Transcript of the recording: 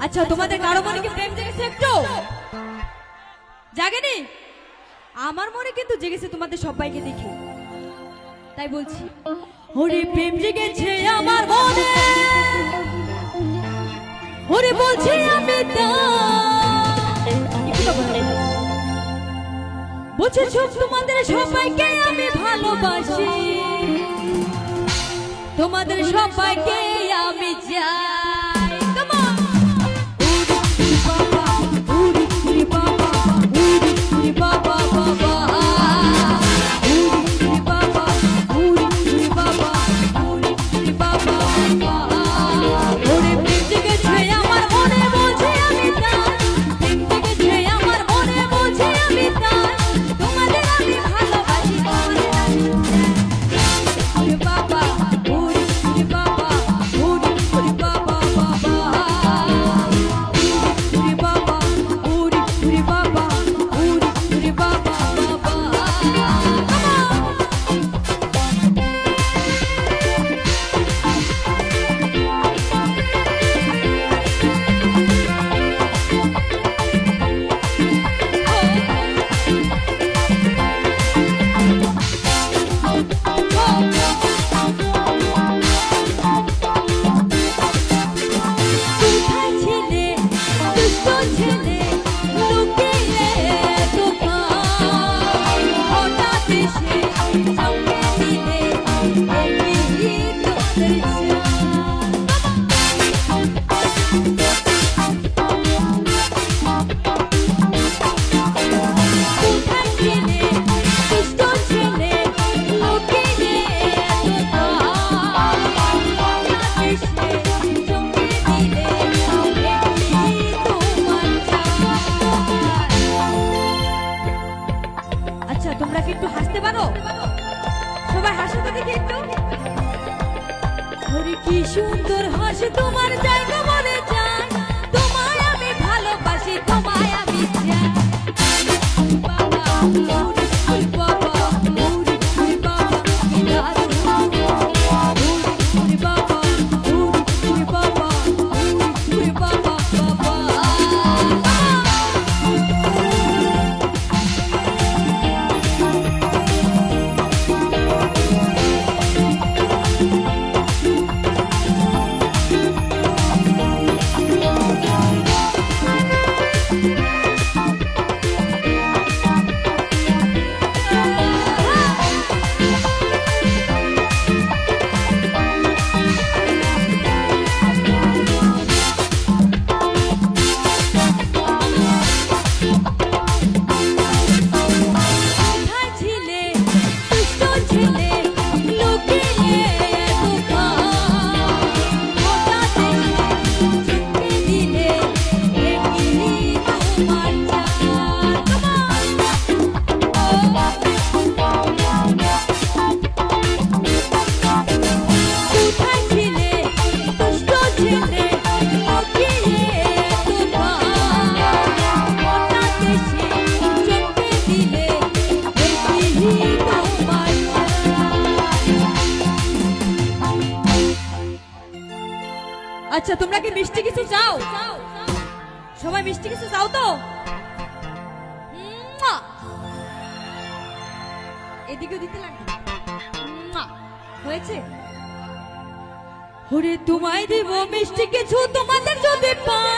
আচ্ছা তোমাদের কারো মনে কি প্রেম জেগেছে একটু? জাগেনি? আমার মনে কিন্তু জেগেছে তোমাদের সবাইকে দেখে, তাই বলছি ওরে প্রেম জেগেছে আমার মনে, ওরে বলছি আমি বুঝেছ তোমাদের সবাইকে আমি ভালোবাসি, তোমাদের সবাইকে আমি চাই। তোমরা কি একটু হাসতে পারো? সবাই হাসো তো দেখি একটু। আরে কি সুন্দর হাসি তোমার, জায়গা মনে যায়, তোমায় আমি ভালোবাসি, তোমায় আমি চাই। বাবা ওরে বাবা, ওরে বাবা কি দারুণ, ওরে বাবা, ওরে বাবা, ওরে বাবা বাবা। আচ্ছা তোমরা কি মিষ্টি কিছু চাও? সবাই মিষ্টি কিছু চাও তো? এদিকেও দিতে লাগবে হয়েছে। ওরে তোমায় দিব মিষ্টি কিছু, তোমাদের যদি পাই